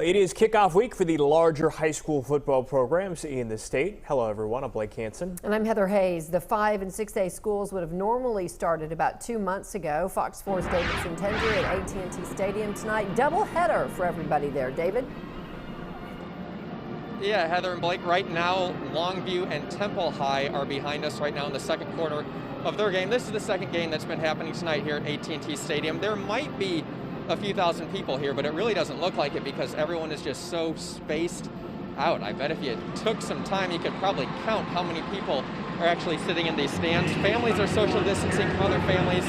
It is kickoff week for the larger high school football programs in the state. Hello, everyone. I'm Blake Hansen. And I'm Heather Hayes. The 5- and 6A schools would have normally started about 2 months ago. Fox 4's David Centendry at AT&T Stadium tonight. Double header for everybody there. David? Yeah, Heather and Blake, right now Longview and Temple High are behind us right now in the second quarter of their game. This is the second game that's been happening tonight here at AT&T Stadium. There might be a few thousand people here, but it really doesn't look like it because everyone is just so spaced out. I bet if you took some time, you could probably count how many people are actually sitting in these stands. Families are social distancing from other families.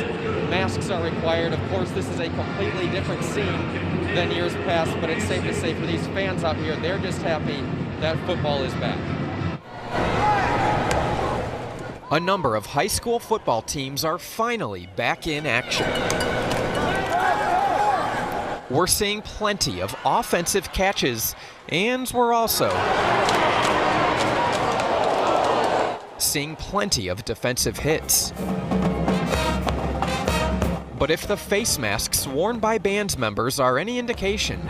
Masks are required. Of course, this is a completely different scene than years past, but it's safe to say for these fans out here, they're just happy that football is back. A number of high school football teams are finally back in action. We're seeing plenty of offensive catches, and we're also seeing plenty of defensive hits. But if the face masks worn by band members are any indication,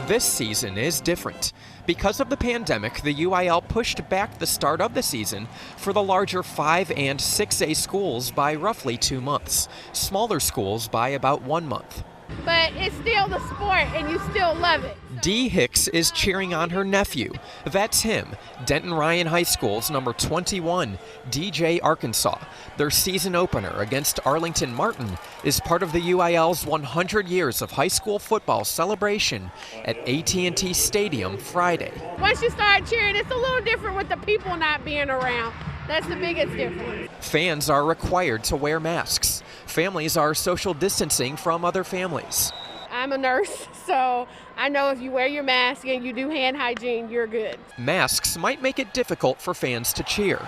this season is different. Because of the pandemic, the UIL pushed back the start of the season for the larger 5- and 6A schools by roughly 2 months, smaller schools by about 1 month. But it's still the sport and you still love it. Dee Hicks is cheering on her nephew. That's him, Denton Ryan High School's number 21, DJ Arkansas. Their season opener against Arlington Martin is part of the UIL's 100 years of high school football celebration at AT&T Stadium Friday. Once you start cheering, it's a little different with the people not being around. That's the biggest difference. Fans are required to wear masks. Families are social distancing from other families. I'm a nurse, so I know if you wear your mask and you do hand hygiene, you're good. Masks might make it difficult for fans to cheer.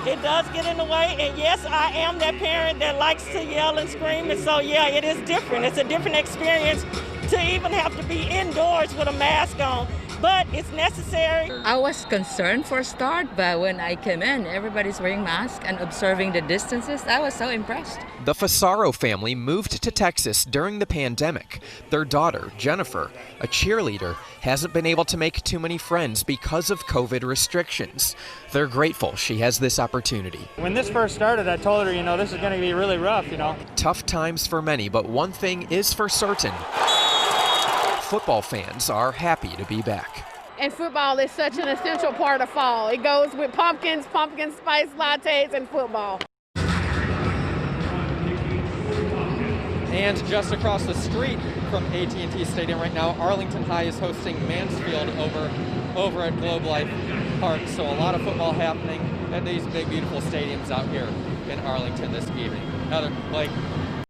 It does get in the way, and yes, I am that parent that likes to yell and scream, and so yeah, it is different. It's a different experience to even have to be indoors with a mask on, but it's necessary. I was concerned for a start, but when I came in, everybody's wearing masks and observing the distances. I was so impressed. The Fasaro family moved to Texas during the pandemic. Their daughter, Jennifer, a cheerleader, hasn't been able to make too many friends because of COVID restrictions. They're grateful she has this opportunity. When this first started, I told her, this is going to be really rough, Tough times for many, but one thing is for certain. Football fans are happy to be back. And football is such an essential part of fall. It goes with pumpkins, pumpkin spice lattes, and football. And just across the street from AT&T Stadium right now, Arlington High is hosting Mansfield over at Globe Life Park. So a lot of football happening at these big, beautiful stadiums out here in Arlington this evening. Heather, Blake.